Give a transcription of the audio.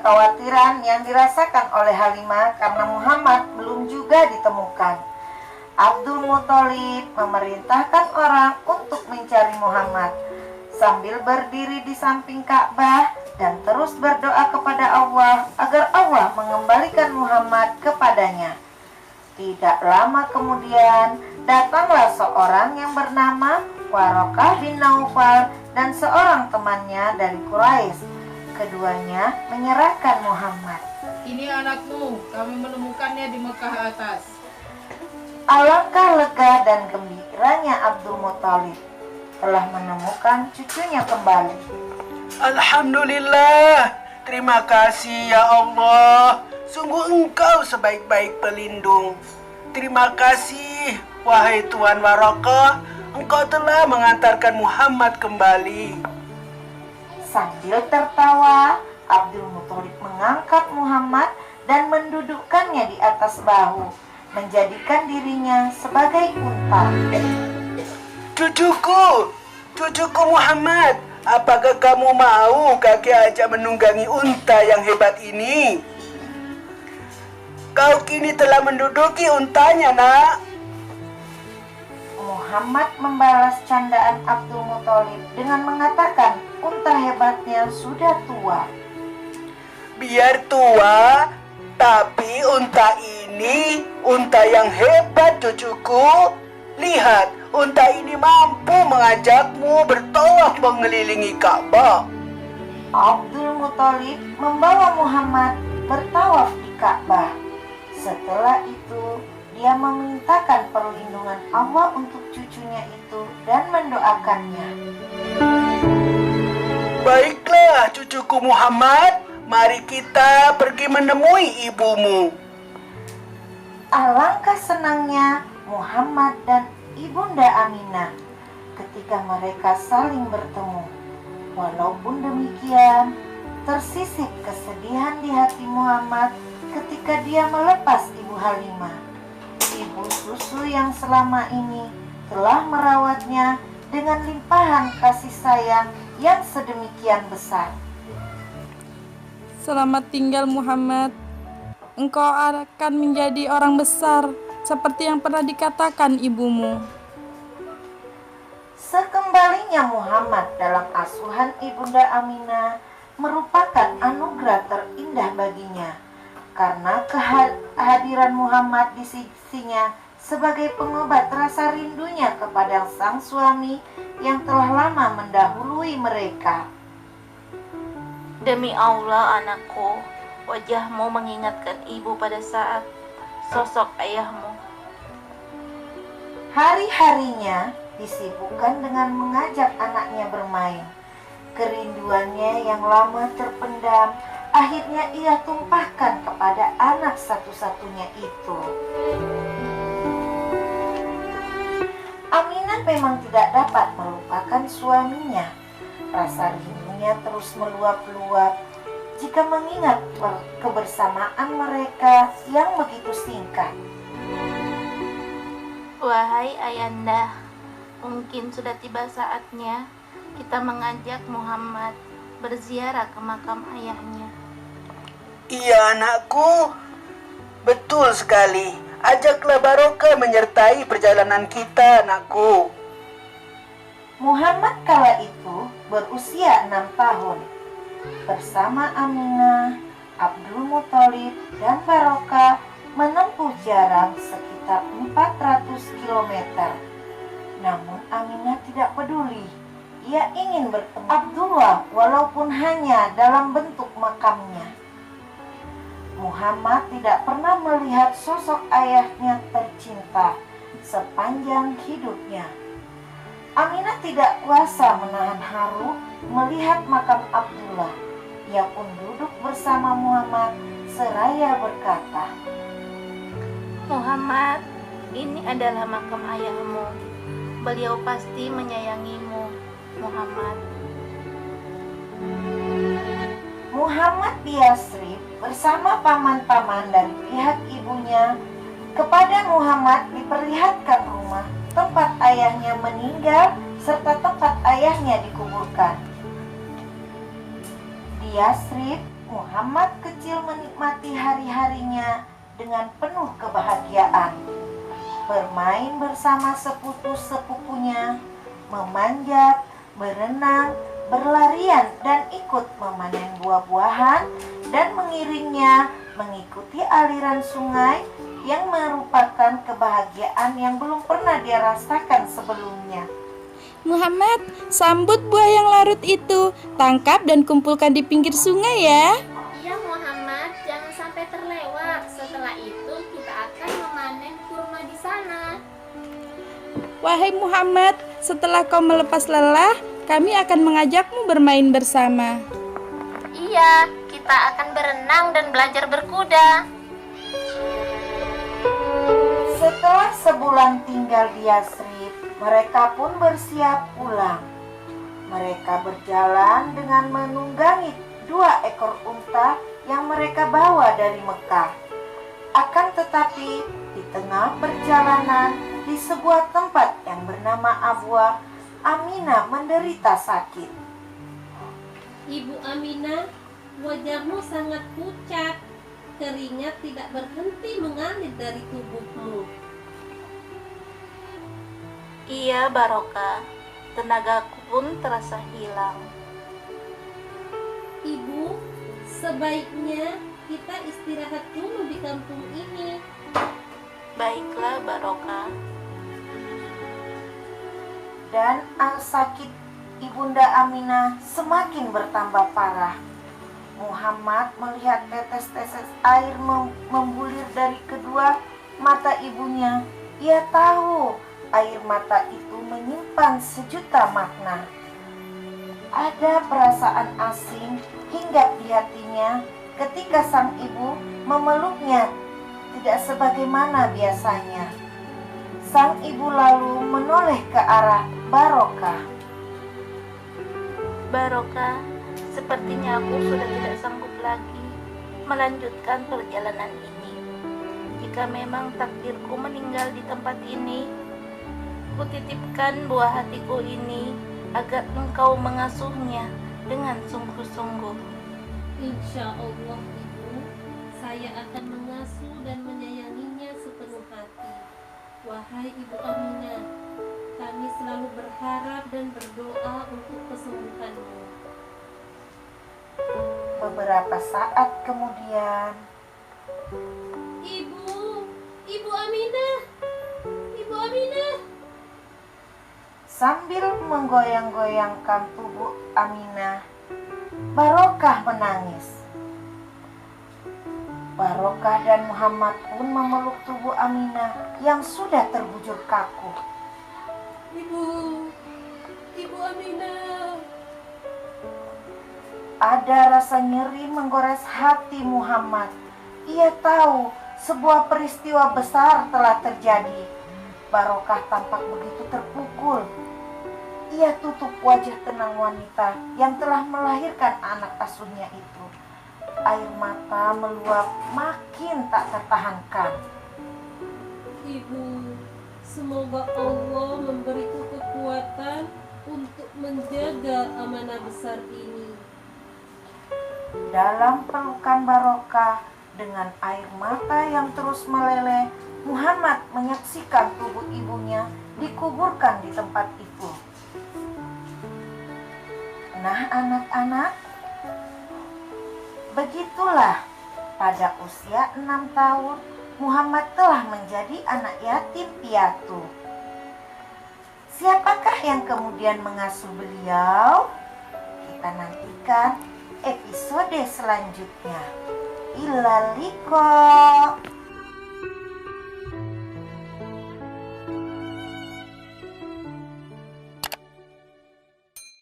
kekhawatiran yang dirasakan oleh Halimah karena Muhammad belum juga ditemukan. Abdul Muthalib memerintahkan orang untuk mencari Muhammad sambil berdiri di samping Ka'bah dan terus berdoa kepada Allah agar Allah mengembalikan Muhammad kepadanya. Tidak lama kemudian, datanglah seorang yang bernama Waraqah bin Naufal dan seorang temannya dari Quraisy. Keduanya menyerahkan Muhammad. Ini anakmu, kami menemukannya di Mekah atas. Alangkah lega dan gembiranya Abdul Muthalib telah menemukan cucunya kembali. Alhamdulillah, terima kasih ya Allah. Sungguh Engkau sebaik-baik pelindung. Terima kasih, wahai Tuan Waraqah, Engkau telah mengantarkan Muhammad kembali. Sambil tertawa, Abdul Muthalib mengangkat Muhammad dan mendudukkannya di atas bahu, menjadikan dirinya sebagai unta. Cucuku Muhammad, apakah kamu mau kakek ajak menunggangi unta yang hebat ini? Kau kini telah menduduki untanya, nak. Muhammad membalas candaan Abdul Muthalib dengan mengatakan unta hebatnya sudah tua. Biar tua, tapi unta ini unta yang hebat, cucuku. Lihat, unta ini mampu mengajakmu bertawaf mengelilingi Ka'bah. Abdul Muthalib membawa Muhammad bertawaf di Ka'bah. Setelah itu, dia memintakan perlindungan Allah untuk cucunya itu dan mendoakannya. Baiklah, cucuku Muhammad, mari kita pergi menemui ibumu. Alangkah senangnya Muhammad dan Ibunda Aminah ketika mereka saling bertemu. Walaupun demikian, tersisip kesedihan di hati Muhammad ketika dia melepas Ibu Halimah, ibu susu yang selama ini telah merawatnya dengan limpahan kasih sayang yang sedemikian besar. Selamat tinggal Muhammad. Engkau akan menjadi orang besar seperti yang pernah dikatakan ibumu. Sekembalinya Muhammad dalam asuhan Ibunda Aminah merupakan anugerah terindah baginya, karena kehadiran Muhammad di sisinya sebagai pengobat rasa rindunya kepada sang suami yang telah lama mendahului mereka. Demi Allah anakku, wajahmu mengingatkan ibu pada saat sosok ayahmu. Hari-harinya disibukkan dengan mengajak anaknya bermain. Kerinduannya yang lama terpendam akhirnya ia tumpahkan kepada anak satu-satunya itu. Aminah memang tidak dapat melupakan suaminya. Rasa rindunya terus meluap-luap jika mengingat kebersamaan mereka yang begitu singkat. Wahai ayanda, mungkin sudah tiba saatnya kita mengajak Muhammad berziarah ke makam ayahnya. Iya anakku, betul sekali. Ajaklah Barokah menyertai perjalanan kita, anakku. Muhammad kala itu berusia 6 tahun. Bersama Aminah, Abdul Muthalib dan Barokah menempuh jarak sekitar 400 km. Namun Aminah tidak peduli. Ia ingin bertemu Abdullah walaupun hanya dalam bentuk makamnya. Muhammad tidak pernah melihat sosok ayahnya tercinta sepanjang hidupnya. Aminah tidak kuasa menahan haru melihat makam Abdullah. Ia pun duduk bersama Muhammad seraya berkata, Muhammad, ini adalah makam ayahmu. Beliau pasti menyayangimu, Muhammad. Muhammad di Yasrib bersama paman-paman dari pihak ibunya. Kepada Muhammad diperlihatkan rumah tempat ayahnya meninggal serta tempat ayahnya dikuburkan. Di Yasrib, Muhammad kecil menikmati hari-harinya dengan penuh kebahagiaan. Bermain bersama sepupu-sepupunya, memanjat, berenang, berlarian, dan ikut memanen buah-buahan dan mengiringnya mengikuti aliran sungai yang merupakan kebahagiaan yang belum pernah dia rasakan sebelumnya. Muhammad, sambut buah yang larut itu. Tangkap dan kumpulkan di pinggir sungai ya. Iya Muhammad, jangan sampai terlewat. Setelah itu kita akan memanen kurma di sana. Wahai Muhammad, setelah kau melepas lelah, kami akan mengajakmu bermain bersama. Iya, kita akan berenang dan belajar berkuda. Setelah sebulan tinggal di Yasrib, mereka pun bersiap pulang. Mereka berjalan dengan menunggangi 2 ekor unta yang mereka bawa dari Mekah. Akan tetapi, di tengah perjalanan, di sebuah tempat yang bernama Abwa, Aminah menderita sakit. Ibu Aminah, wajahmu sangat pucat. Keringat tidak berhenti mengalir dari tubuhmu. Iya Barokah, tenagaku pun terasa hilang. Ibu, sebaiknya kita istirahat dulu di kampung ini. Baiklah Barokah. Dan sakit Ibunda Aminah semakin bertambah parah. Muhammad melihat tetes-tetes air membulir dari kedua mata ibunya. Ia tahu air mata itu menyimpan sejuta makna. Ada perasaan asing hinggap di hatinya ketika sang ibu memeluknya tidak sebagaimana biasanya. Sang ibu lalu menoleh ke arah Barokah. Barokah, sepertinya aku sudah tidak sanggup lagi melanjutkan perjalanan ini. Jika memang takdirku meninggal di tempat ini, kutitipkan buah hatiku ini agar engkau mengasuhnya dengan sungguh-sungguh. Insya Allah Ibu, saya akan mengasuh dan menyayanginya sepenuh hati. Wahai Ibu Aminah, kami selalu berharap dan berdoa untuk kesembuhanmu. Beberapa saat kemudian, Ibu Aminah, Ibu Aminah. sambil menggoyang-goyangkan tubuh Aminah, Barokah menangis. Barokah dan Muhammad pun memeluk tubuh Aminah yang sudah terbujur kaku. Ibu Aminah. Ada rasa nyeri menggores hati Muhammad. Ia tahu sebuah peristiwa besar telah terjadi. Barokah tampak begitu terpukul. Ia tutup wajah tenang wanita yang telah melahirkan anak asuhnya itu. Air mata meluap makin tak tertahankan. Ibu, semoga Allah memberiku kekuatan untuk menjaga amanah besar ini. Dalam pelukan Barokah dengan air mata yang terus meleleh, Muhammad menyaksikan tubuh ibunya dikuburkan di tempat itu. Nah anak-anak, begitulah pada usia 6 tahun Muhammad telah menjadi anak yatim piatu. Siapakah yang kemudian mengasuh beliau? Kita nantikan episode selanjutnya. Ila liqa.